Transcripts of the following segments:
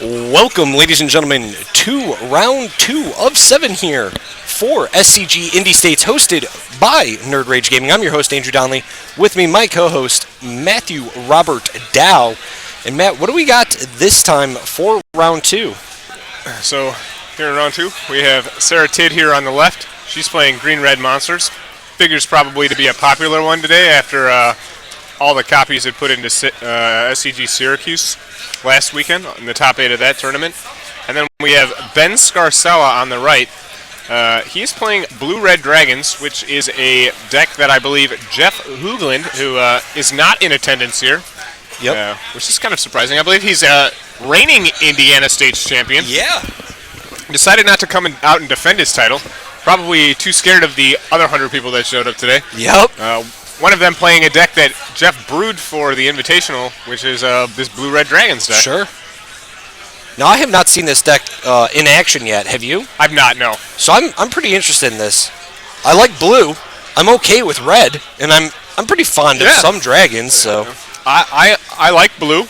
Welcome, ladies and gentlemen, to round 2 of 7 here for SCG Indy States, hosted by Nerd Rage Gaming. I'm your host, Andrew Donnelly. With me, my co-host, Matthew Robert Dow. And Matt, what do we got this time for round 2? So, here in round 2, we have Sara Tidd here on the left. She's playing Green Red Monsters. Figures probably to be a popular one today after all the copies it put into SCG Syracuse last weekend in the top 8 of that tournament. And then we have Ben Scarsella on the right. He's playing Blue Red Dragons, which is a deck that I believe Jeff Hoogland, who is not in attendance here, which is kind of surprising. I believe he's reigning Indiana States champion. Yeah. Decided not to come out and defend his title. Probably too scared of the other 100 people that showed up today. Yep. One of them playing a deck that Jeff brewed for the Invitational, which is this Blue Red Dragons deck. Sure. Now, I have not seen this deck in action yet. Have you? I've not, no. So I'm pretty interested in this. I like blue. I'm okay with red, and I'm pretty fond of some dragons. So I like blue.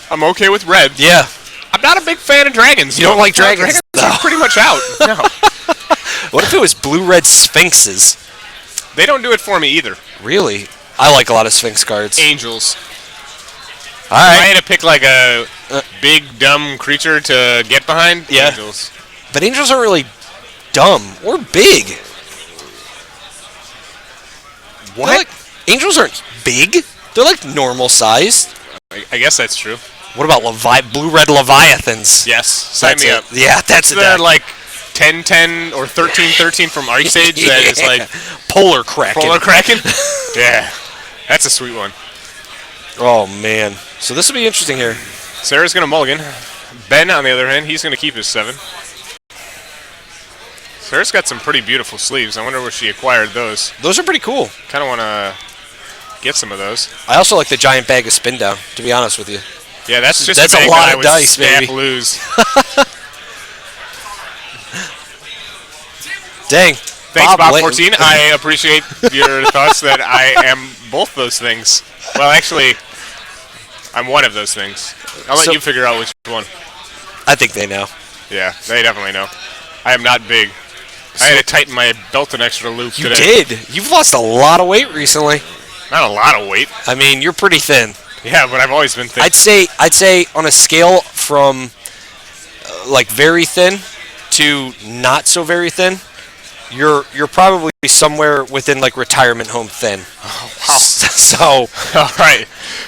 I'm okay with red. Yeah. I'm not a big fan of dragons. You don't like dragons? Dragons are pretty much out. No. What if it was blue-red sphinxes? They don't do it for me either. Really? I like a lot of Sphinx cards. Angels. All right. If I had to pick like a big, dumb creature to get behind, yeah. Angels. But angels aren't really dumb or big. What? Angels aren't big. They're like normal sized. I guess that's true. What about blue-red Leviathans? Yes. Sign me up. Yeah, that's the like 10-10 or 13-13 from Ice Age that is like Polar Kraken. Polar Kraken? Yeah. That's a sweet one. Oh, man. So this will be interesting here. Sarah's going to mulligan. Ben, on the other hand, he's going to keep his 7. Sarah's got some pretty beautiful sleeves. I wonder where she acquired those. Those are pretty cool. Kind of want to get some of those. I also like the giant bag of spin down, to be honest with you. Yeah, that's just a lot of dice, baby. Lose. Dang. Thanks, Bob14. I appreciate your thoughts that I am both those things. Well, actually, I'm one of those things. I'll let you figure out which one. I think they know. Yeah, they definitely know. I am not big. I had to tighten my belt an extra loop today. You did. You've lost a lot of weight recently. Not a lot of weight. I mean, you're pretty thin. Yeah, but I've always been thin. I'd say on a scale from like very thin to not so very thin, you're probably somewhere within like retirement home thin. Oh, wow. So all right.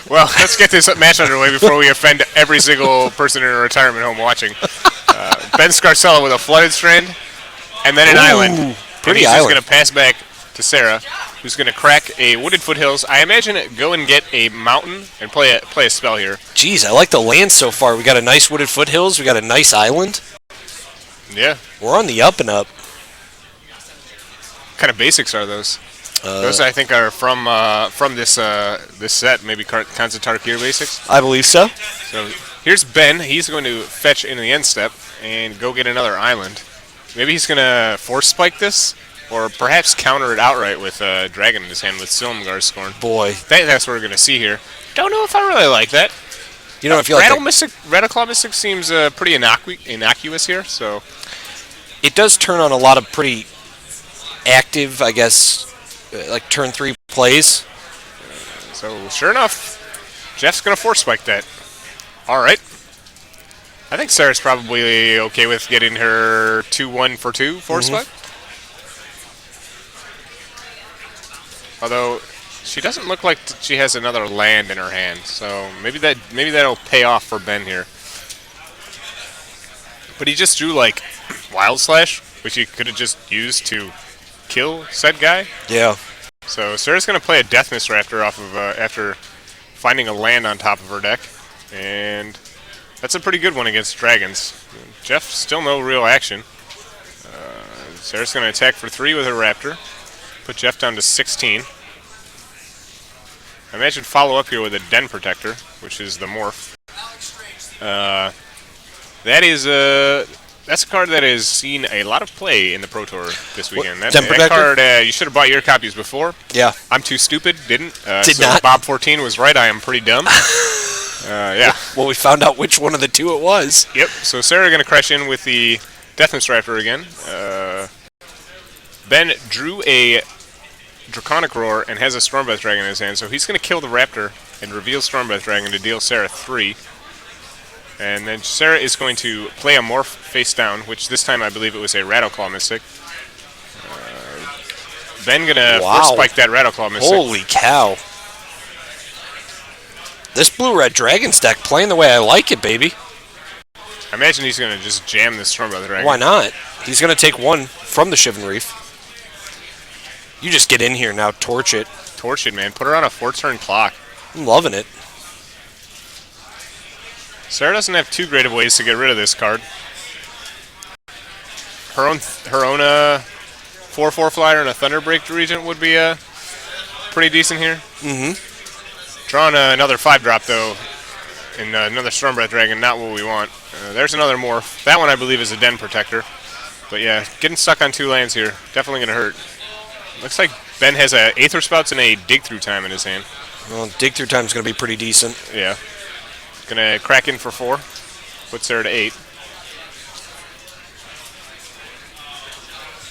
Well, let's get this match underway before we offend every single person in a retirement home watching. Ben Scarsella with a flooded strand, and then an island. Pretty and he's island. just going to pass back to Sara, who's going to crack a Wooded Foothills. I imagine go and get a mountain and play a spell here. Jeez, I like the land so far. We got a nice Wooded Foothills. We got a nice island. Yeah. We're on the up and up. What kind of basics are those? Those I think are from this set, maybe Khans of Tarkir basics. I believe so. So here's Ben. He's going to fetch in the end step and go get another island. Maybe he's going to force spike this, or perhaps counter it outright with a dragon in his hand with Silumgar's Scorn. Boy, that's what we're going to see here. Don't know if I really like that. You know, if you like Rattleclaw Mystic seems pretty innocuous here, so it does turn on a lot of pretty active, I guess, like turn 3 plays. So sure enough, Jeff's going to force spike that. All right. I think Sarah's probably okay with getting her 2-1 for 2 force spike. Although she doesn't look like she has another land in her hand, so maybe that'll pay off for Ben here. But he just drew like Wild Slash, which he could have just used to kill said guy. Yeah. So Sarah's going to play a Death Mist Raptor off of after finding a land on top of her deck, and that's a pretty good one against dragons. Jeff still no real action. Sarah's going to attack for 3 with her Raptor. Put Jeff down to 16. I imagine follow up here with a Den Protector, which is the morph. That's a card that has seen a lot of play in the Pro Tour this weekend. That card, you should have bought your copies before. Yeah. I'm too stupid, didn't. Did so not. Bob14 was right, I am pretty dumb. Yeah. Well, we found out which one of the two it was. Yep. So Sara going to crash in with the Deathness Raptor again. Ben drew a Draconic Roar and has a Stormbreath Dragon in his hand, so he's going to kill the Raptor and reveal Stormbreath Dragon to deal Sara 3. And then Sara is going to play a Morph face down, which this time I believe it was a Rattleclaw Mystic. Ben going to Force Spike that Rattleclaw Mystic. Holy cow. This blue-red Dragon's deck playing the way I like it, baby. I imagine he's going to just jam this Stormbreath Dragon. Why not? He's going to take one from the Shivan Reef. You just get in here now, torch it. Torch it, man. Put her on a 4-turn clock. I'm loving it. Sara doesn't have too great of ways to get rid of this card. Her own 4/4 flyer and a Thunderbreak Regent would be pretty decent here. Drawing another 5-drop though, and another Stormbreath Dragon, not what we want. There's another Morph. That one I believe is a Den Protector. But yeah, getting stuck on 2 lands here, definitely going to hurt. Looks like Ben has a Aether Spouts and a Dig Through Time in his hand. Well, Dig Through Time is going to be pretty decent. Yeah. Gonna crack in for 4. Puts Sara to 8.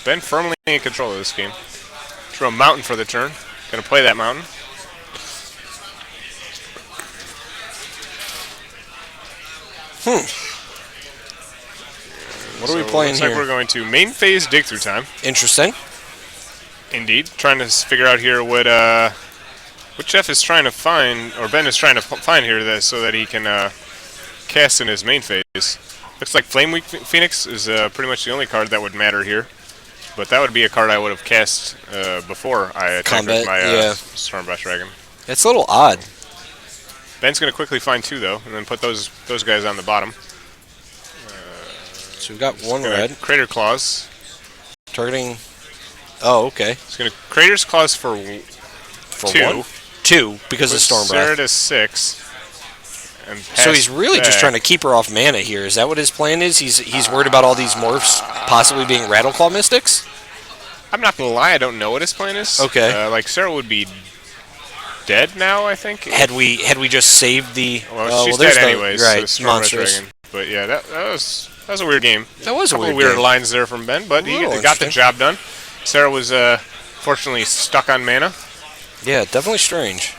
Ben firmly in control of this game. Drew a Mountain for the turn. Gonna play that Mountain. What are we playing looks here? like we're going to main phase Dig Through Time. Interesting. Indeed. Trying to figure out here what Jeff is trying to find, or Ben is trying to find here so that he can cast in his main phase. Looks like Flame Weak Phoenix is pretty much the only card that would matter here. But that would be a card I would have cast before I attacked with my Stormbreath Dragon. It's a little odd. Ben's going to quickly find 2, though, and then put those guys on the bottom. So we've got one red. Crater Claws. Targeting... Oh, okay. He's going to Crater's Claws for 2. One? 2, because of Stormbreath. Sara to 6. And so he's really just trying to keep her off mana here. Is that what his plan is? He's worried about all these morphs possibly being Rattleclaw Mystics? I'm not going to lie, I don't know what his plan is. Okay. Like, Sara would be dead now, I think. Had we just saved the... Well, she's dead anyways. Right, so monsters. Dragon. But yeah, that was a weird game. That was a weird weird game. lines there from Ben, but he got the job done. Sara was fortunately stuck on mana. Yeah, definitely strange.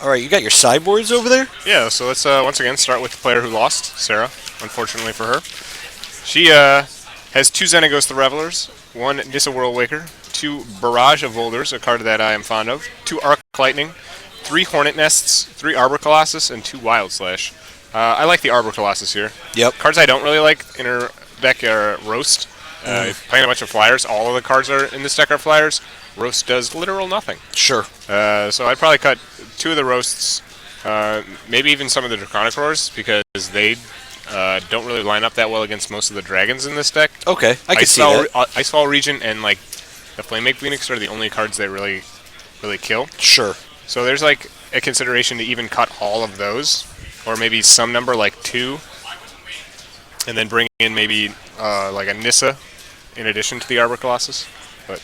All right, you got your sideboards over there? Yeah, so let's once again start with the player who lost, Sara, unfortunately for her. She has 2 Xenagos the Revelers, 1 Nissa Whirlwaker, 2 Barrage of Boulders, a card that I am fond of, 2 Arc Lightning, 3 Hornet Nests, 3 Arbor Colossus, and 2 Wild Slash. I like the Arbor Colossus here. Yep. Cards I don't really like in her deck are Roast. Playing a bunch of flyers, all of the cards are in this deck are flyers. Roast does literal nothing. Sure. So I'd probably cut 2 of the Roasts, maybe even some of the Draconic Roars, because they don't really line up that well against most of the dragons in this deck. Okay, I can see that. Icefall Regent and like the Flamewake Phoenix are the only cards they really kill. Sure. So there's like a consideration to even cut all of those, or maybe some number like 2, and then bring in maybe like a Nissa in addition to the Arbor Colossus. But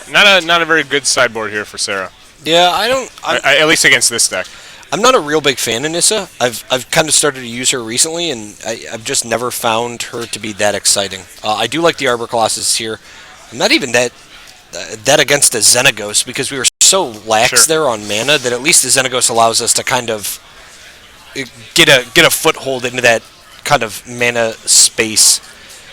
not a very good sideboard here for Sara. Yeah, I don't. At least against this deck. I'm not a real big fan of Nissa. I've kind of started to use her recently, and I've just never found her to be that exciting. I do like the Arbor Colossus here. I'm not even that against the Xenagos, because we were so lax there on mana that at least the Xenagos allows us to kind of get a foothold into that kind of mana space.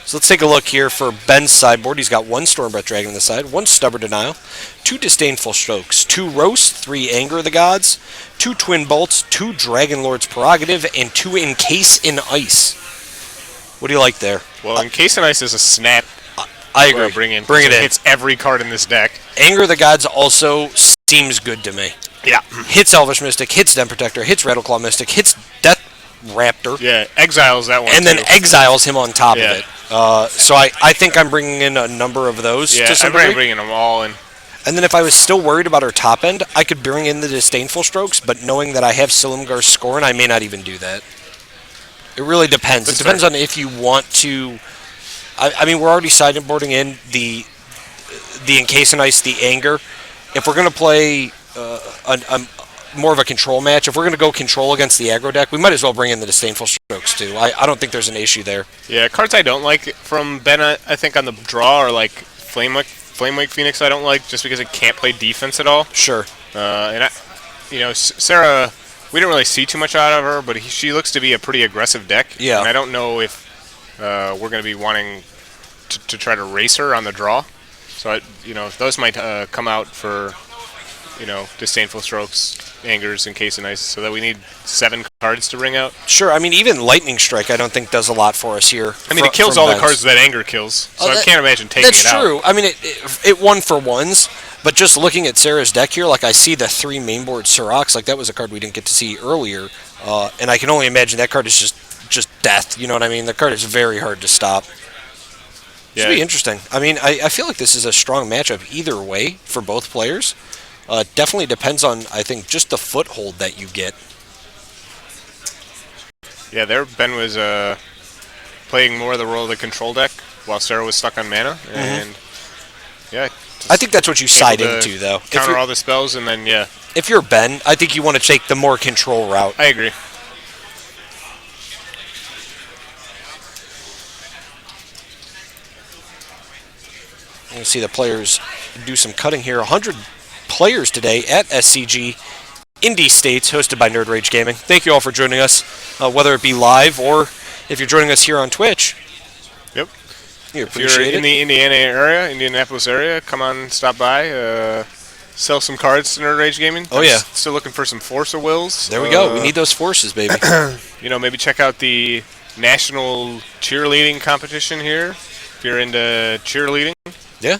So let's take a look here for Ben's sideboard. He's got 1 Stormbreath Dragon on the side, 1 Stubborn Denial, 2 Disdainful Strokes, 2 Roast, 3 Anger of the Gods, 2 Twin Bolts, 2 Dragon Lord's Prerogative, and 2 Encase in Ice. What do you like there? Well, Encase in Ice is a snap. I agree. Bring it in. It hits every card in this deck. Anger of the Gods also seems good to me. Yeah. Hits Elvish Mystic, hits Den Protector, hits Rattleclaw Mystic, hits Death Raptor. Yeah, exiles that one. And then exiles him on top of Yeah. it. So I think I'm bringing in a number of those to some degree. I'm bringing them all in. And then if I was still worried about her top end, I could bring in the Disdainful Strokes, but knowing that I have Silumgar's Scorn, I may not even do that. It really depends. It depends on if you want to... I mean, we're already sideboarding in the Encase in Ice, the Anger, if we're going to play more of a control match, if we're going to go control against the aggro deck, we might as well bring in the disdainful strokes too. I don't think there's an issue there. Yeah, cards I don't like from Ben, I think on the draw are like Flamewake Phoenix. I don't like just because it can't play defense at all. Sure. Sara, we didn't really see too much out of her, but she looks to be a pretty aggressive deck. Yeah. And I don't know if we're going to be wanting to try to race her on the draw. So those might come out for disdainful strokes, angers, and case and ice, so that we need 7 cards to bring out. Sure. I mean, even Lightning Strike, I don't think does a lot for us here. I mean, it kills all the cards that anger kills, so I can't imagine taking it out. That's true. I mean, it won for ones, but just looking at Sara's deck here, like I see the 3 mainboard Sirocs, like that was a card we didn't get to see earlier, and I can only imagine that card is just death. You know what I mean? The card is very hard to stop. This will be interesting. I mean, I feel like this is a strong matchup either way for both players. Definitely depends on, I think, just the foothold that you get. Yeah, there Ben was playing more of the role of the control deck while Sara was stuck on mana, and yeah. I think that's what you side into, though. Counter all the spells, and then yeah. If you're Ben, I think you want to take the more control route. I agree. You see the players do some cutting here. 100 players today at SCG Indy States, hosted by Nerd Rage Gaming. Thank you all for joining us, whether it be live or if you're joining us here on Twitch. Yep. If you're in the Indianapolis area, come on, stop by, sell some cards to Nerd Rage Gaming. Oh, yeah. Still looking for some Force of Wills. There we go. We need those forces, baby. Maybe check out the national cheerleading competition here if you're into cheerleading. Yeah.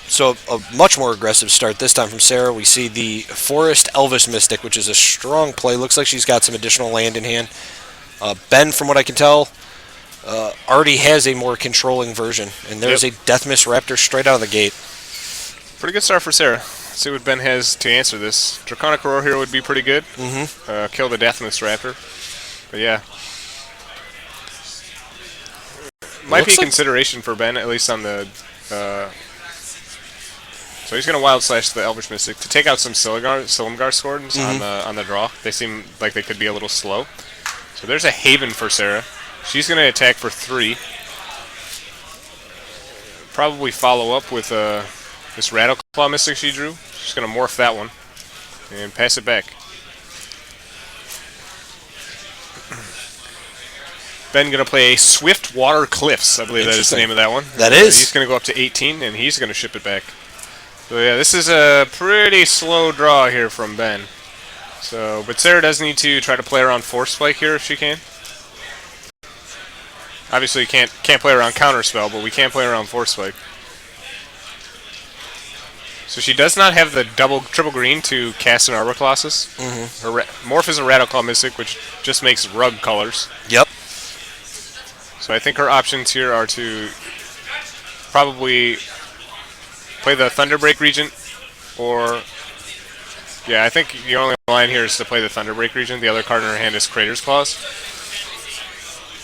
So a much more aggressive start this time from Sara. We see the Forest Elvis Mystic, which is a strong play. Looks like she's got some additional land in hand. Ben, from what I can tell, already has a more controlling version. And there's a Deathmist Raptor straight out of the gate. Pretty good start for Sara. Let's see what Ben has to answer this. Draconic Roar here would be pretty good. Kill the Deathmist Raptor. But yeah. Might be a consideration for Ben, at least on the... So he's going to Wild Slash the Elvish Mystic to take out some Silumgar Swords on the draw. They seem like they could be a little slow. So there's a Haven for Sara. She's going to attack for 3. Probably follow up with this Rattleclaw Mystic she drew. She's going to morph that one and pass it back. Ben going to play a Swift Water Cliffs. I believe that is the name of that one. That is. He's going to go up to 18, and he's going to ship it back. So yeah, this is a pretty slow draw here from Ben. But Sara does need to try to play around Force Spike here if she can. Obviously, can't play around Counterspell, but we can play around Force Spike. So she does not have the triple green to cast an Arbor Colossus. Her Morph is a Rattleclaw Mystic, which just makes rug colors. Yep. So I think her options here are to probably play the Thunderbreak Regent, or... Yeah, I think the only line here is to play the Thunderbreak Regent. The other card in her hand is Crater's Claws.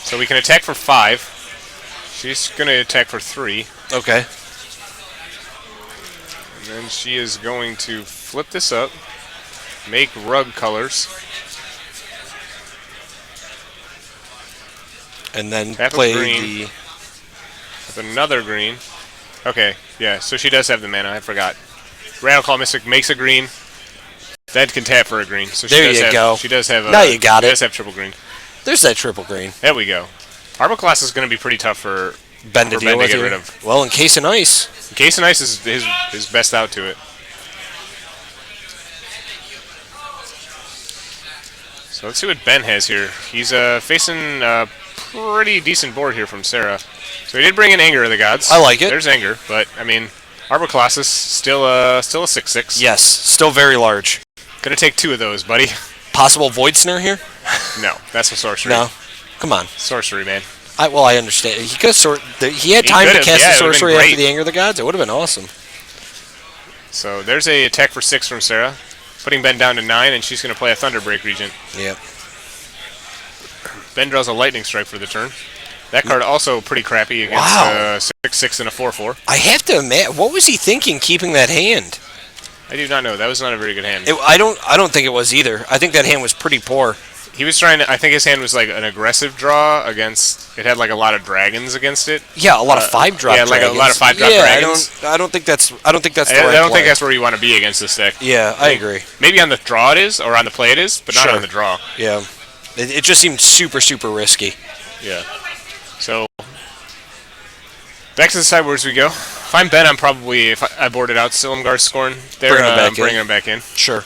So we can attack for 5. She's going to attack for 3. Okay. And then she is going to flip this up, make rug colors. And then Tap play green with another green. Okay, yeah, so she does have the mana, I forgot. Rattleclaw Mystic makes a green. That can tap for a green. So there you go. She does have now you got it. She does have triple green. There's that triple green. There we go. Arbor Class is going to be pretty tough for Ben to deal with. Get rid of. Well, Encase in Ice. Encase in Ice is his best out to it. So let's see what Ben has here. He's facing a pretty decent board here from Sara. So he did bring in Anger of the Gods. I like it. There's Anger, but I mean, Arbor Colossus still a 6/6. Yes, still very large. Gonna take 2 of those, buddy. Possible Void Snare here? No, that's a sorcery. No, come on. Sorcery, man. I understand. He could he had time to cast the sorcery after the Anger of the Gods. It would have been awesome. So there's a attack for 6 from Sara, putting Ben down to 9, and she's gonna play a Thunderbreak Regent. Yep. Ben draws a Lightning Strike for the turn. That card also pretty crappy against 6/6 and a 4/4. I have to admit, what was he thinking keeping that hand? I do not know. That was not a very good hand. I don't think it was either. I think that hand was pretty poor. He was trying to. I think his hand was like an aggressive draw against. It had like a lot of dragons against it. Yeah, a lot of 5-drop. Yeah, dragons. like a lot of 5-drop dragons. I don't think that's. I don't think that's. I don't think that's where you want to be against this deck. Yeah, I agree. Maybe on the draw it is, or on the play it is, but not Sure. on the draw. Yeah, it just seemed super risky. Yeah. So back to the sideboards we go. If I'm Ben, I'm probably, if I boarded out Silumgar's Scorn, bringing him back in. Sure.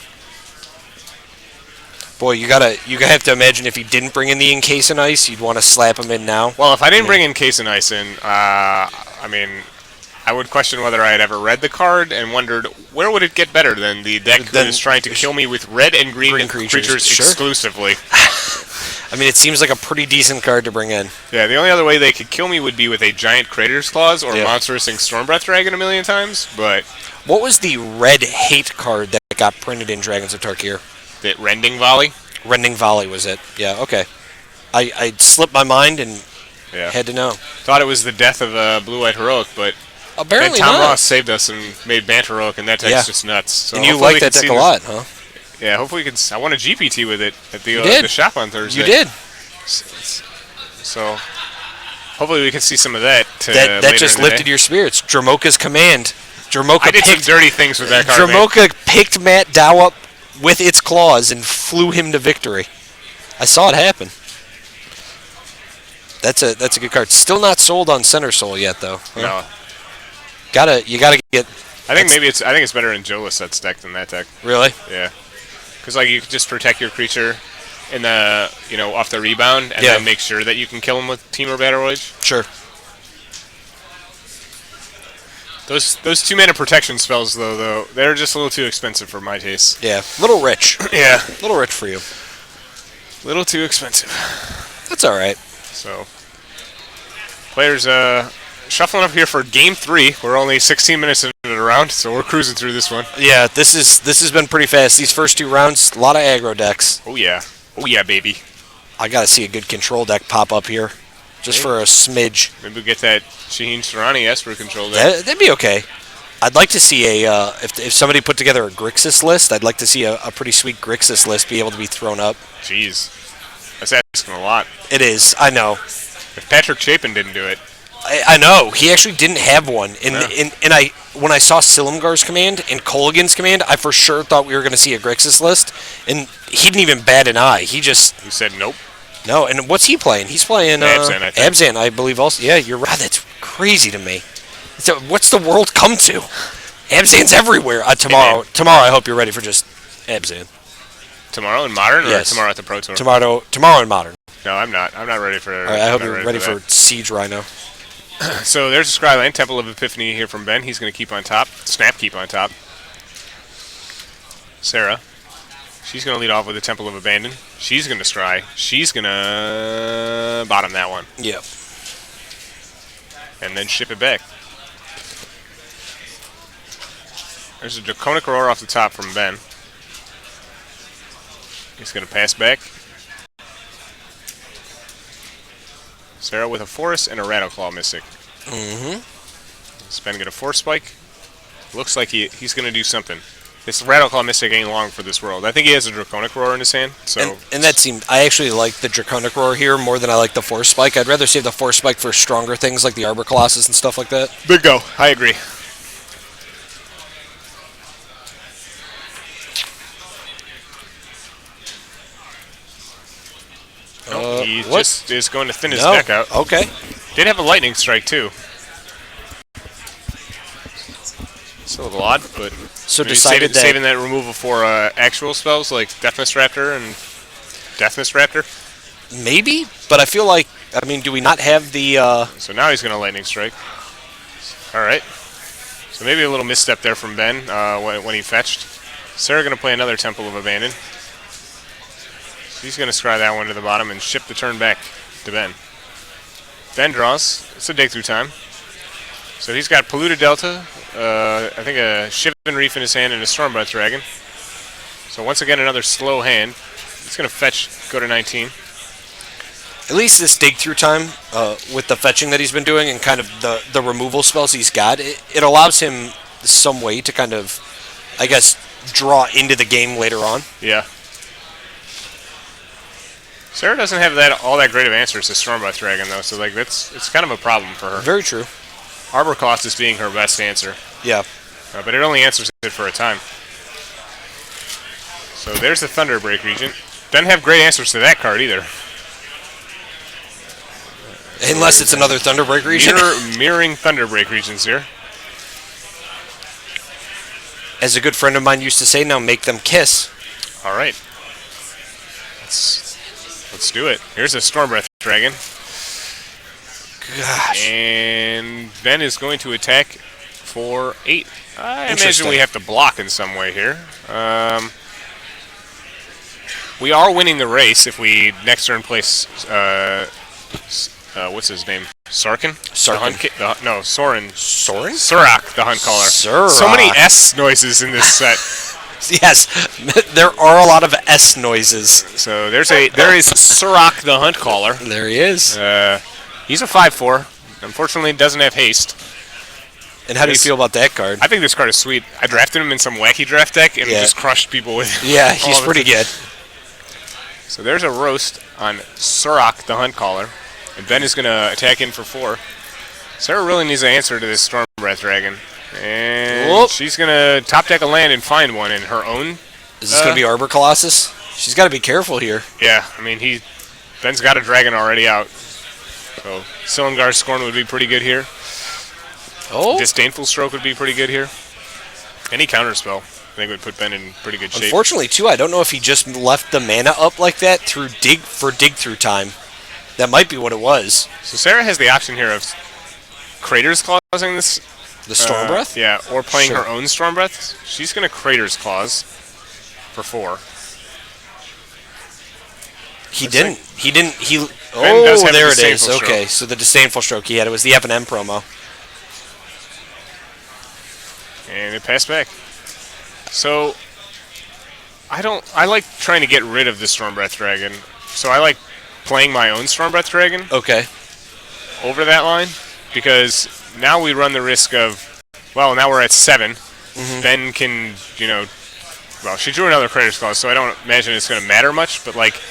Boy, you have to imagine if he didn't bring in the Encase and Ice, you'd want to slap him in now. Well, if I didn't bring in Case and Ice in, I mean, I would question whether I had ever read the card and wondered where would it get better than the deck that is trying to kill me with red and green creatures Sure. exclusively. I mean, it seems like a pretty decent card to bring in. Yeah, the only other way they could kill me would be with a giant Crater's Claws or Monstrous Stormbreath Dragon a million times, but... What was the red hate card that got printed in Dragons of Tarkir? The Rending Volley? Rending Volley was it. Yeah, okay. I slipped my mind and had to know. Thought it was the death of Blue-White Heroic, but... Apparently Tom not. Ross saved us and made Bant Heroic, and that deck's just nuts. So and you like that deck a lot, huh? Yeah, hopefully we can... I won a GPT with it at the shop on Thursday. You did. So, hopefully we can see some of that. That just lifted your spirits. Dramoka's Command. I did some dirty things with that card, Dramoka picked Matt Dow up with its claws and flew him to victory. I saw it happen. That's a good card. Still not sold on Center Soul yet, though. No. You gotta get... I think it's better in Joe Lissette's deck than that deck. Really? Yeah. Because like you can just protect your creature in the off the rebound and then make sure that you can kill him with Team or Battle Rage. Sure. Those 2-mana protection spells though they're just a little too expensive for my taste. Yeah, little rich. Yeah, little rich for you. Little too expensive. That's all right. So players shuffling up here for Game 3. We're only 16 minutes into the round, so we're cruising through this one. Yeah, this has been pretty fast. These first 2 rounds, a lot of aggro decks. Oh yeah, baby. I gotta see a good control deck pop up here, just for a smidge. Maybe we'll get that Shaheen Sharani Esper control deck. That'd be okay. I'd like to see if somebody put together a Grixis list, I'd like to see a pretty sweet Grixis list be able to be thrown up. Jeez, that's asking a lot. It is, I know. If Patrick Chapin didn't do it. I know. He actually didn't have one. And when I saw Silumgar's Command and Kolaghan's Command, I for sure thought we were going to see a Grixis list. And he didn't even bat an eye. He said nope. No, and what's he playing? He's playing Abzan, I believe also. Yeah, you're right. That's crazy to me. So what's the world come to? Abzan's everywhere. Tomorrow, I hope you're ready for just Abzan. Tomorrow in Modern or tomorrow at the Pro Tour? Tomorrow in Modern. No, I'm not. I'm not ready for... All right, I hope you're ready for Siege Rhino. So there's a Scryland, Temple of Epiphany here from Ben. He's going to keep on top. Snap keep on top. Sara. She's going to lead off with the Temple of Abandon. She's going to scry. She's going to bottom that one. Yep. And then ship it back. There's a Draconic Roar off the top from Ben. He's going to pass back. Sara with a Forest and a Rattleclaw Mystic. Mm-hmm. Is Ben going to Force Spike? Looks like he's going to do something. This Rattleclaw Mystic ain't long for this world. I think he has a Draconic Roar in his hand. So and that seemed... I actually like the Draconic Roar here more than I like the Force Spike. I'd rather save the Force Spike for stronger things like the Arbor Colossus and stuff like that. Big go. I agree. He just is going to thin his deck out. Okay. Did have a Lightning Strike, too. It's a little odd, but... So decided saving that removal for actual spells like Deathness Raptor and Deathness Raptor? Maybe, but I feel like... I mean, do we not have the... So now he's going to Lightning Strike. Alright. So maybe a little misstep there from Ben when he fetched. Sara going to play another Temple of Abandon. He's going to scry that one to the bottom and ship the turn back to Ben. Ben draws. It's a dig through time. So he's got Polluted Delta, I think a Shivan Reef in his hand and a Stormbreath Dragon. So once again, another slow hand. He's going to fetch, go to 19. At least this dig through time, with the fetching that he's been doing and kind of the removal spells he's got, it allows him some way to kind of I guess, draw into the game later on. Yeah. Sara doesn't have all that great of answers to Stormbreath Dragon, though, so like it's kind of a problem for her. Very true. Arbor Colossus being her best answer. Yeah. But it only answers it for a time. So there's the Thunderbreak Regent. Doesn't have great answers to that card either. Unless it's another Thunderbreak Regent. Mirroring Thunderbreak Regents here. As a good friend of mine used to say, now make them kiss. All right. Let's do it. Here's a Stormbreath Dragon. Gosh. And Ben is going to attack for 8. I imagine we have to block in some way here. We are winning the race if we next turn place, what's his name? Sarkin? Sarkin. Soren. Soren? Surak, the Hunt Caller. Surak. So many S noises in this set. Yes, there are a lot of S noises. So there is Surak, the Hunt Caller. There he is. He's a 5/4. Unfortunately, doesn't have haste. And how do you feel about that card? I think this card is sweet. I drafted him in some wacky draft deck and just crushed people with it. Yeah, he's pretty good. So there's a roast on Surak, the Hunt Caller. And Ben is going to attack in for 4. Sara really needs an answer to this Stormbreath Dragon. And she's going to top deck a land and find one in her own. Is this going to be Arbor Colossus? She's got to be careful here. Yeah, I mean, Ben's got a dragon already out. So Silumgar's Scorn would be pretty good here. Oh. Disdainful Stroke would be pretty good here. Any counterspell, I think, would put Ben in pretty good shape. Unfortunately, too, I don't know if he just left the mana up like that through dig through time. That might be what it was. So Sara has the option here of Crater's Clawsing this. The Stormbreath? Yeah, or playing her own Stormbreath. She's going to Crater's Claws for 4. He didn't. Oh, there it is. Okay, so the Disdainful Stroke he had, it was the F&M promo. And it passed back. So, I like trying to get rid of the Stormbreath Dragon. So I like playing my own Stormbreath Dragon. Okay. Over that line, because now we run the risk of, well, now we're at 7. Mm-hmm. Ben can, well, she drew another Crater's Claw, so I don't imagine it's going to matter much, but like...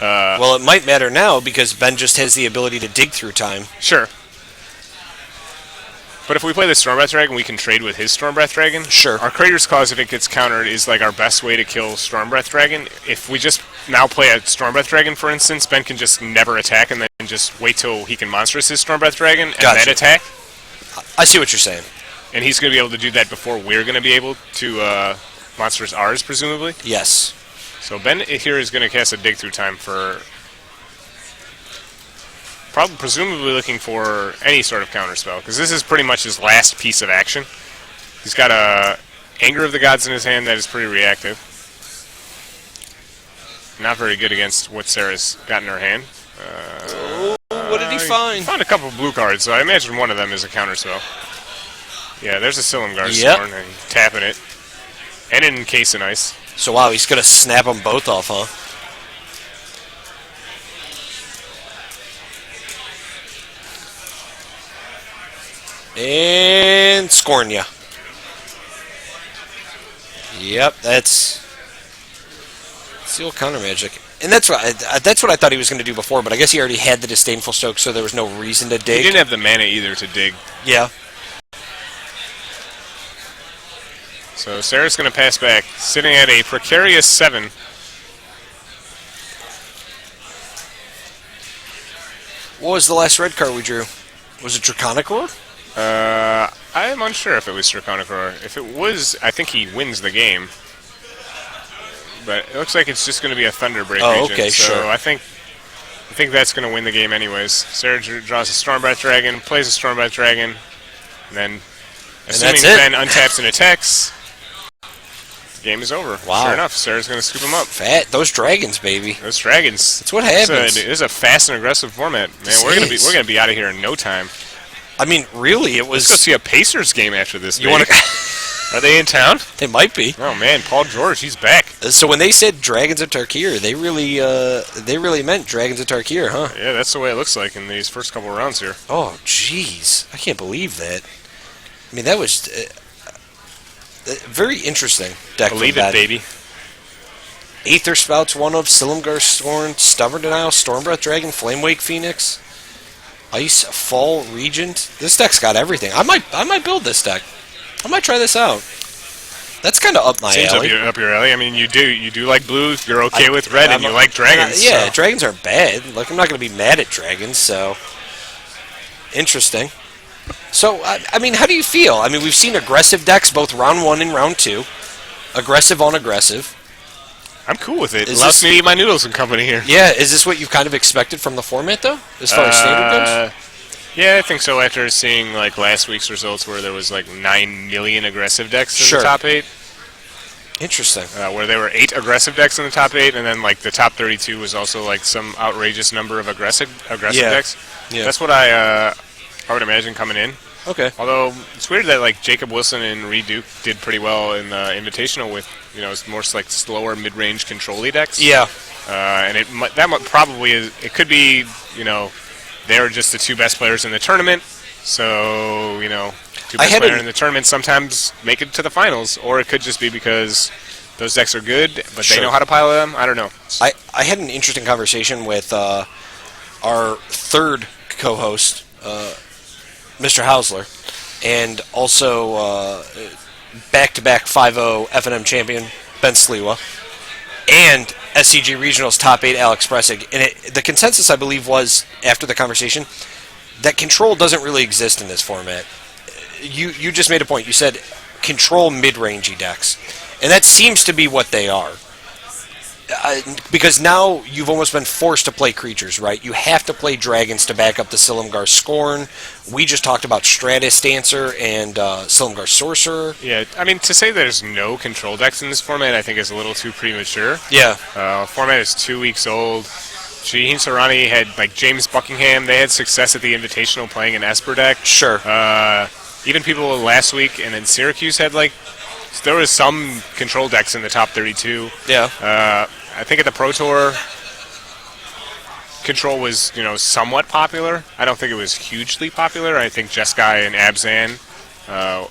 well, it might matter now because Ben just has the ability to dig through time. Sure. But if we play the Stormbreath Dragon, we can trade with his Stormbreath Dragon. Sure. Our Crater's Claws, if it gets countered, is like our best way to kill Stormbreath Dragon. If we just now play a Stormbreath Dragon, for instance, Ben can just never attack and then just wait till he can monstrous his Stormbreath Dragon and then attack. I see what you're saying. And he's going to be able to do that before we're going to be able to monstrous ours, presumably. Yes. So Ben here is going to cast a Dig Through Time for... presumably looking for any sort of counterspell, because this is pretty much his last piece of action. He's got a Anger of the Gods in his hand that is pretty reactive. Not very good against what Sara's got in her hand. What did he find? He found a couple of blue cards, so I imagine one of them is a counterspell. Yeah, there's a Silumgar's Scorn, and tapping it. And an Encase in Ice. So wow, he's going to snap them both off, huh? And Scorn ya. Yep, that's Seal Counter Magic. And that's what I thought he was going to do before, but I guess he already had the Disdainful Stroke, so there was no reason to dig. He didn't have the mana either to dig. Yeah. So Sara's going to pass back, sitting at a precarious 7. What was the last red card we drew? Was it Draconic Roar? I'm unsure if it was Draconic Roar. If it was, I think he wins the game. But it looks like it's just going to be a Thunderbreak region. Okay, so sure. I think that's going to win the game anyways. Sara draws a Stormbreath Dragon, plays a Stormbreath Dragon, and then, assuming Ben untaps and attacks, the game is over. Wow. Sure enough, Sara's going to scoop him up. Fat. Those dragons, baby. Those dragons. That's what happens. This is a fast and aggressive format. Man, we're gonna be out of here in no time. I mean, really, it was... Let's go see a Pacers game after this. You want to... Are they in town? They might be. Oh man, Paul George, he's back. So when they said Dragons of Tarkir, they really meant Dragons of Tarkir, huh? Yeah, that's the way it looks like in these first couple rounds here. Oh, jeez, I can't believe that. I mean, that was Very interesting deck. Believe it, baby. Aether Spouts, one of Silumgar Scorn, Stubborn Denial, Stormbreath Dragon, Flamewake Phoenix, Ice Fall Regent. This deck's got everything. I might build this deck. I might try this out. That's kind of up my alley. Seems up your alley. I mean, you do like blues. You're okay with red, and you like dragons. Yeah, so. dragons aren't bad. Like, I'm not going to be mad at dragons. So interesting. So I mean, how do you feel? I mean, we've seen aggressive decks both round 1 and round 2. Aggressive on aggressive. I'm cool with it. Allows me to eat my noodles and company here. Yeah, is this what you've kind of expected from the format, though, as far as standard goes? Yeah, I think so. After seeing like last week's results, where there was like 9 million aggressive decks in the top 8. Interesting. Where there were 8 aggressive decks in the top 8, and then like the top 32 was also like some outrageous number of aggressive decks. Yeah. That's what I would imagine coming in. Okay. Although it's weird that like Jacob Wilson and Reed Duke did pretty well in the Invitational with more like slower mid-range control-y decks. Yeah. And probably is. It could be they're just the 2 best players in the tournament. So 2 best players in the tournament sometimes make it to the finals, or it could just be because those decks are good, but they know how to pilot them. I don't know. I had an interesting conversation with our third co-host, Mr. Hausler, and also back-to-back 5-0 F&M champion Ben Sliwa, and SCG Regionals top 8 Alex Pressig. And the consensus, I believe, was, after the conversation, that control doesn't really exist in this format. You just made a point. You said control mid-rangey decks, and that seems to be what they are. Because now you've almost been forced to play creatures, right? You have to play dragons to back up the Silumgar Scorn. We just talked about Stratus Dancer and Silumgar Sorcerer. Yeah, I mean, to say there's no control decks in this format, I think is a little too premature. Yeah. Format is 2 weeks old. Shaheen Sarani had, like, James Buckingham. They had success at the Invitational playing an Esper deck. Sure. Even people last week, and then Syracuse had, like, there was some control decks in the top 32. Yeah. I think at the Pro Tour, control was, somewhat popular. I don't think it was hugely popular. I think Jeskai and Abzan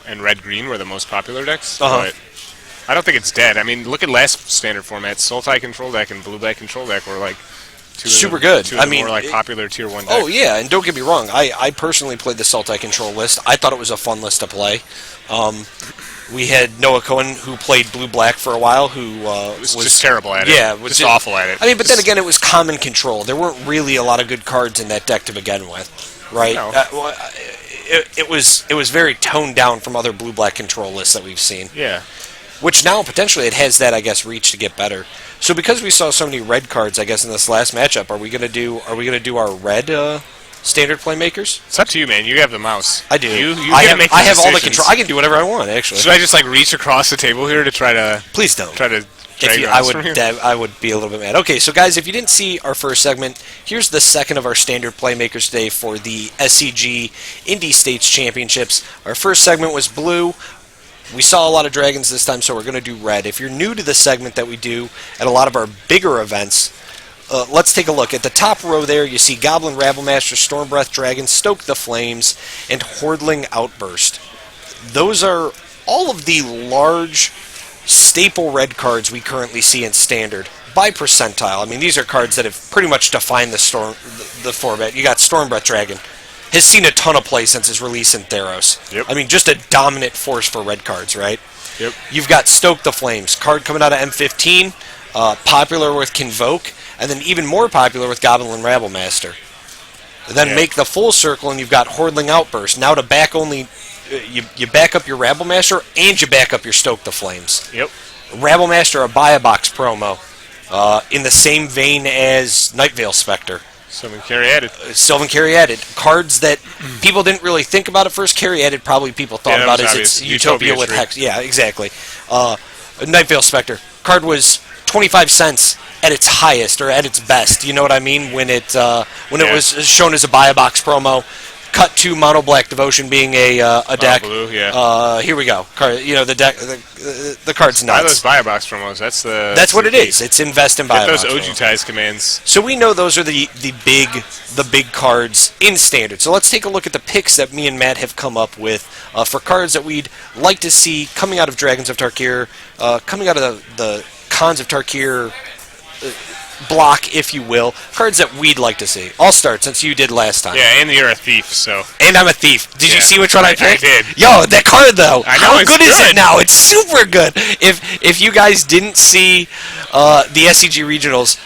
and Red Green were the most popular decks. But I don't think it's dead. I mean, look at last standard format. Sultai control deck and Blue Black control deck were like super good. Two of the more like popular tier 1 decks. Oh yeah, and don't get me wrong. I personally played the Sultai control list. I thought it was a fun list to play. We had Noah Cohen, who played Blue-Black for a while, who was just terrible at it. Yeah, just awful at it. I mean, but then again, it was common control. There weren't really a lot of good cards in that deck to begin with, right? No. It was very toned down from other Blue-Black control lists that we've seen. Yeah. Which now, potentially, it has that, I guess, reach to get better. So because we saw so many red cards, I guess, in this last matchup, are we gonna do our red standard playmakers? It's up to you, man. You have the mouse. I do. I have all the control. I can do whatever I want, actually. Should I just reach across the table here to try to? Please don't. Try to. I would be a little bit mad. Okay, so guys, if you didn't see our first segment, here's the second of our standard playmakers today for the SCG Indy States Championships. Our first segment was blue. We saw a lot of dragons this time, so we're going to do red. If you're new to the segment that we do at a lot of our bigger events, let's take a look. At the top row there, you see Goblin Rabblemaster, Stormbreath Dragon, Stoke the Flames, and Hordling Outburst. Those are all of the large staple red cards we currently see in Standard by percentile. I mean, these are cards that have pretty much defined the format. You got Stormbreath Dragon. Has seen a ton of play since his release in Theros. Yep. I mean, just a dominant force for red cards, right? Yep. You've got Stoke the Flames, card coming out of M15, popular with Convoke, and then even more popular with Goblin Rabblemaster. Then make the full circle, and you've got Hordling Outburst. Now to back only, you back up your Rabblemaster, and you back up your Stoke the Flames. Yep. Rabblemaster, a buy-a-box promo, in the same vein as Nightveil Spectre. Sylvan Caryatid. Sylvan Caryatid. Cards that people didn't really think about at first. Caryatid probably people thought about as its Utopia with Hex. Yeah, exactly. Nightveil Spectre. Card was 25 cents at its highest or at its best. You know what I mean? When it was shown as a buy-a-box promo. cut to Mono Black Devotion being a deck. Blue, yeah. Here we go. The deck. The card's Buy nuts. those buy box promos. That's what it is. It's invest in buy box. Get those Ojutais commands. So we know those are the big cards in Standard. So let's take a look at the picks that me and Matt have come up with for cards that we'd like to see coming out of Dragons of Tarkir, coming out of the Khans of Tarkir block, if you will. Cards that we'd like to see. I'll start since you did last time. Yeah, and you're a thief, so. And I'm a thief. Did you see which one I picked? I did. Yo, that card though. I know, how it's good is it now? It's super good. If you guys didn't see the SCG regionals,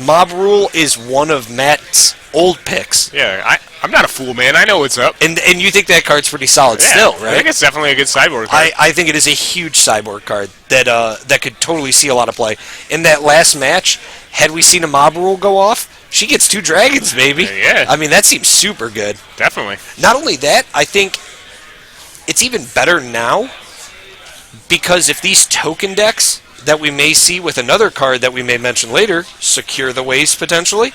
Mob Rule is one of Matt's old picks. Yeah, I'm not a fool, man. I know what's up. And you think that card's pretty solid still, right? I think it's definitely a good sideboard card. I think it is a huge sideboard card that could totally see a lot of play. In that last match, had we seen a Mob Rule go off, she gets 2 dragons, baby. Yeah. I mean, that seems super good. Definitely. Not only that, I think it's even better now because if these token decks that we may see with another card that we may mention later, Secure the Waste potentially,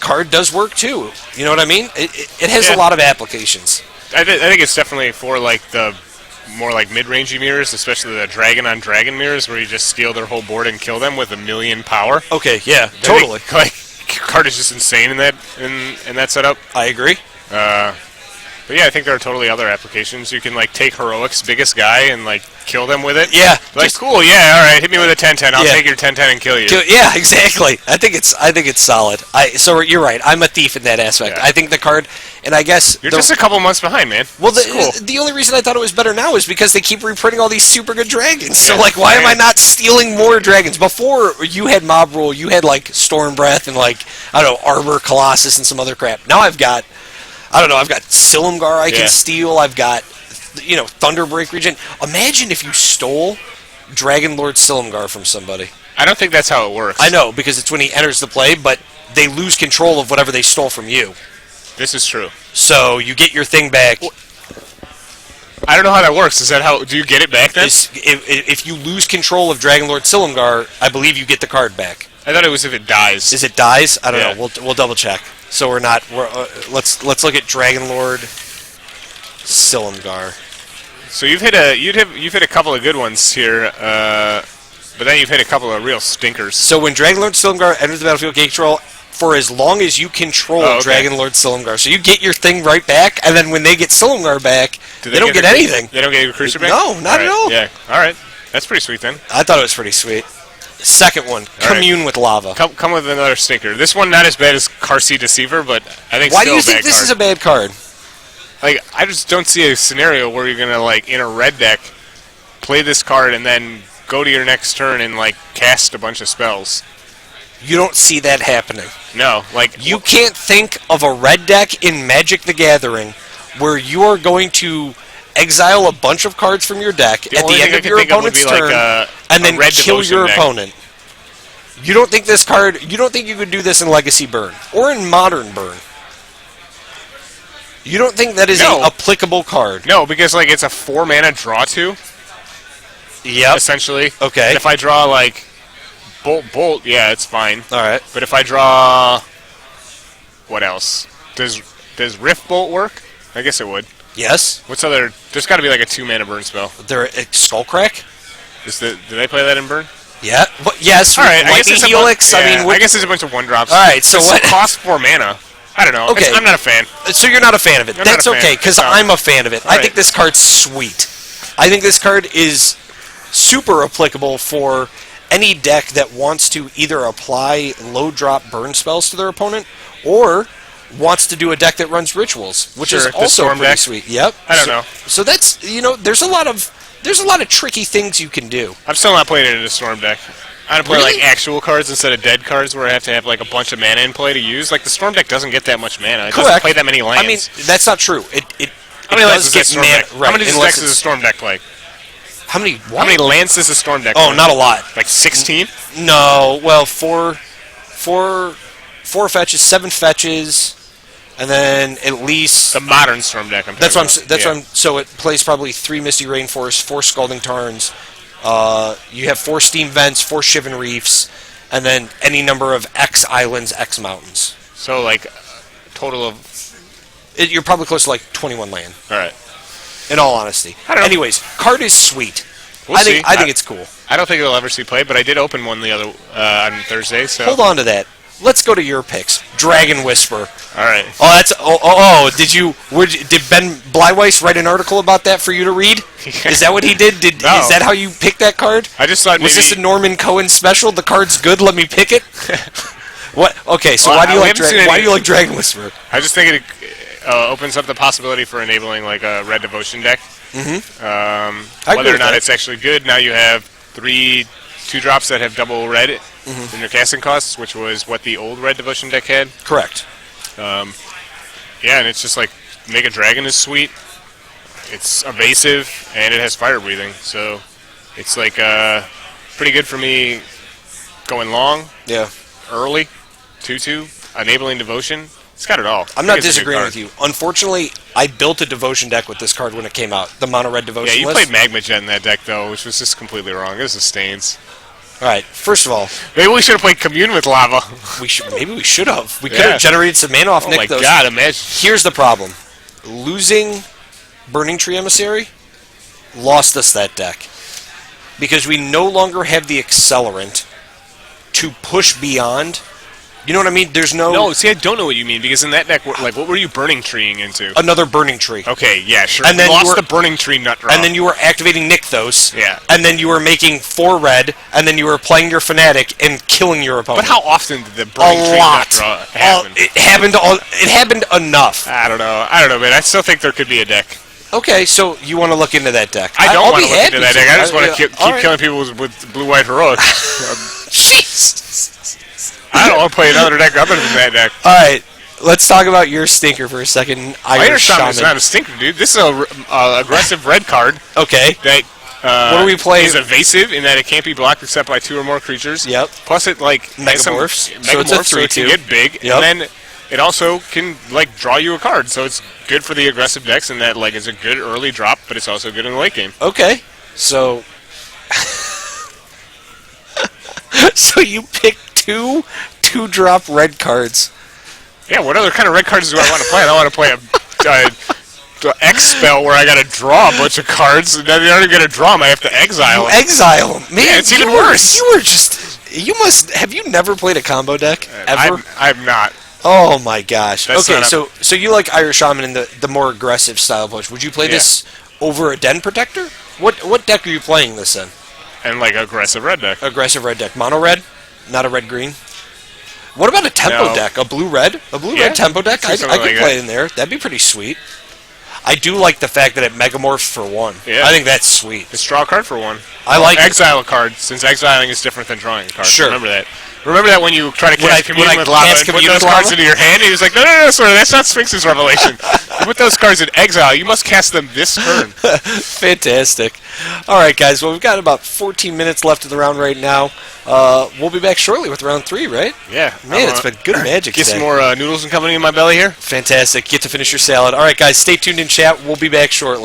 card does work too. You know what I mean? It has a lot of applications. I think it's definitely for like the more like mid-rangey mirrors, especially the dragon-on-dragon mirrors, where you just steal their whole board and kill them with 1,000,000 power. Okay, yeah, totally. Like, card is just insane in that setup. I agree. But yeah, I think there are totally other applications. You can like take Heroic's biggest guy and like kill them with it. Yeah, like cool. Yeah, all right. Hit me with a 10-10. I'll take your 10-10 and kill you. Yeah, exactly. I think it's solid. So you're right. I'm a thief in that aspect. Yeah. I think the card, and I guess you're just a couple months behind, man. Well, cool. The only reason I thought it was better now is because they keep reprinting all these super good dragons. Yeah, so like, why am I not stealing more dragons? Before you had Mob Rule, you had like Storm Breath and like I don't know Arbor Colossus and some other crap. Now I've got Silumgar I can steal. I've got, Thunderbreak Regen. Imagine if you stole Dragon Lord Silumgar from somebody. I don't think that's how it works. I know, because it's when he enters the play, but they lose control of whatever they stole from you. This is true. So you get your thing back. I don't know how that works. Is that how? Do you get it back then? If you lose control of Dragon Lord Silumgar, I believe you get the card back. I thought it was if it dies. Is it dies? I don't know. We'll double check. So we're not. Let's look at Dragon Lord Silumgar. So you've hit a couple of good ones here, but then you've hit a couple of real stinkers. So when Dragon Lord Silumgar enters the battlefield gate control, for as long as you control Dragon Lord Silumgar, so you get your thing right back, and then when they get Silumgar back, they don't get anything. They don't get your creature back. No, not at all. Yeah. All right. That's pretty sweet then. I thought it was pretty sweet. Second one, Commune with Lava. Come with another stinker. This one not as bad as Carsey Deceiver, but I think why still do you think this is a bad card? Like, I just don't see a scenario where you're gonna like in a red deck play this card and then go to your next turn and like cast a bunch of spells. You don't see that happening. No, like you can't think of a red deck in Magic the Gathering where you are going to exile a bunch of cards from your deck at the end of your opponent's turn and then kill your opponent. You don't think this card... You don't think you could do this in Legacy Burn or in Modern Burn? You don't think that is an applicable card? No, because like it's a 4-mana draw to. Yep. Essentially. Okay. And if I draw like Bolt, yeah, it's fine. All right. But if I draw... What else? Does Rift Bolt work? I guess it would. Yes. What's other... There's got to be like a 2-mana burn spell. Skullcrack? Do they play that in burn? Yeah. Yes. All right. I guess it's Helix. I guess it's a bunch of 1-drops. All right. So what? It costs 4 mana. I don't know. Okay. I'm not a fan. So you're not a fan of it. That's okay, because I'm a fan of it. I think this card's sweet. I think this card is super applicable for any deck that wants to either apply low-drop burn spells to their opponent or wants to do a deck that runs rituals, which is also pretty sweet. Yep. I don't know. So that's, there's a lot of tricky things you can do. I'm still not playing it in a Storm deck. I play like actual cards instead of dead cards where I have to have like a bunch of mana in play to use. Like the Storm deck doesn't get that much mana. It doesn't play that many lands. I mean, that's not true. How many lands does How many decks does a Storm deck play? How many? What? How many lands does a Storm deck? Oh, not a lot. Like 16? No. Well, four fetches, 7 fetches, and then at least the modern Storm deck. So it plays probably 3 Misty Rainforests, 4 Scalding Tarns. You have 4 Steam Vents, 4 Shivan Reefs, and then any number of X islands, X mountains. So like total of You're probably close to like 21 land. All right. In all honesty. I don't know. Anyways, card is sweet. We'll see. I think it's cool. I don't think it'll ever see play, but I did open one the other on Thursday. So Hold on to that. Let's go to your picks. Dragon Whisper. All right. Did Ben Blyweiss write an article about that for you to read? Is that what he did? No. Is that how you picked that card? I just thought Was this a Norman Cohen special? The card's good. Let me pick it. What? Okay. So Well, why do you I haven't seen Dragon Whisper? I just think it opens up the possibility for enabling like a red devotion deck. Whether or not it's actually good, now you have 3 2-drops that have double red in their casting costs, which was what the old red devotion deck had. Correct. Yeah, and it's just like Mega Dragon is sweet. It's evasive and it has fire breathing, so it's like pretty good for me going long, Yeah. early, 2/2, enabling devotion. It's got it all. I'm not disagreeing with you. Unfortunately, I built a devotion deck with this card when it came out. The mono red devotion. Yeah, you list. played Magma Jet in that deck though, which was just completely wrong. This is stains. All right. First of all, Maybe we should have played Commune with Lava. maybe we should have. We could Yeah. have generated some mana off Oh Nick. my Those. god, imagine. Here's the problem: losing Burning Tree Emissary lost us that deck because we no longer have the accelerant to push beyond. You know what I mean? There's No, see, I don't know what you mean, because in that deck, like, what were you Burning Treeing into? another Burning Tree. Okay, yeah, sure. And then you you lost were- the Burning Tree nut draw. And then you were activating Nykthos. Yeah. And then you were making 4 red, and then you were playing your Fnatic and killing your opponent. But how often did the a Burning Tree nut lot. draw happen? It happened enough. I don't know, man. I still think there could be a deck. Okay, so you want to look into that deck? I don't I'll want be to look into happy that deck. I just want to keep all right. killing people with blue-white heroic. Jeez. I don't want to play another deck other than that deck. All right, let's talk about your stinker for a second. Iron Shaman is not a stinker, dude. This is a aggressive red card Okay. that What do we play? is evasive in that it can't be blocked except by 2 or more creatures. Yep. Plus it like has some Megamorphs. megamorphs, So it's a so it 3/2. can get big, Yep. and then it also can like draw you a card. So it's good for the aggressive decks, and that like is a good early drop, but it's also good in the late game. Okay, so so you pick 2 2-drop red cards. Yeah, what other kind of red cards do I want to play? I don't want to play a X spell where I got to draw a bunch of cards, and then you're not even going to draw them. I have to exile You them. exile 'em. Man, Yeah, it's even you were- worse. You were just. You must. Have you never played a combo deck ever? I'm not. Oh my gosh. That's Okay, not a- so you like Iron Shaman in the more aggressive style push. Would you play this over a Den Protector? What deck are you playing this in? And like aggressive red deck. Aggressive red deck. Mono red? Not a red green? What about a tempo No. deck? A blue red? A blue Yeah, red tempo deck? do I something could like play that. in there. That'd be pretty sweet. I do like the fact that it megamorphs for 1. Yeah. I think that's sweet. Just draw a card for 1. I like it. Exile a card, since exiling is different than drawing a card. Sure. Remember that. Remember that when you try to When cast I Commune with Lava cast and put Commune those with cards Lava? into your hand, and he was like, no, sorry, that's not Sphinx's Revelation. You put those cards in exile, you must cast them this turn. Fantastic. All right, guys. Well, we've got about 14 minutes left of the round right now. We'll be back shortly with round 3, right? Yeah. Man, it's been good magic Get today. some more noodles and company in my belly here. Fantastic. Get to finish your salad. All right, guys. Stay tuned in chat. We'll be back shortly.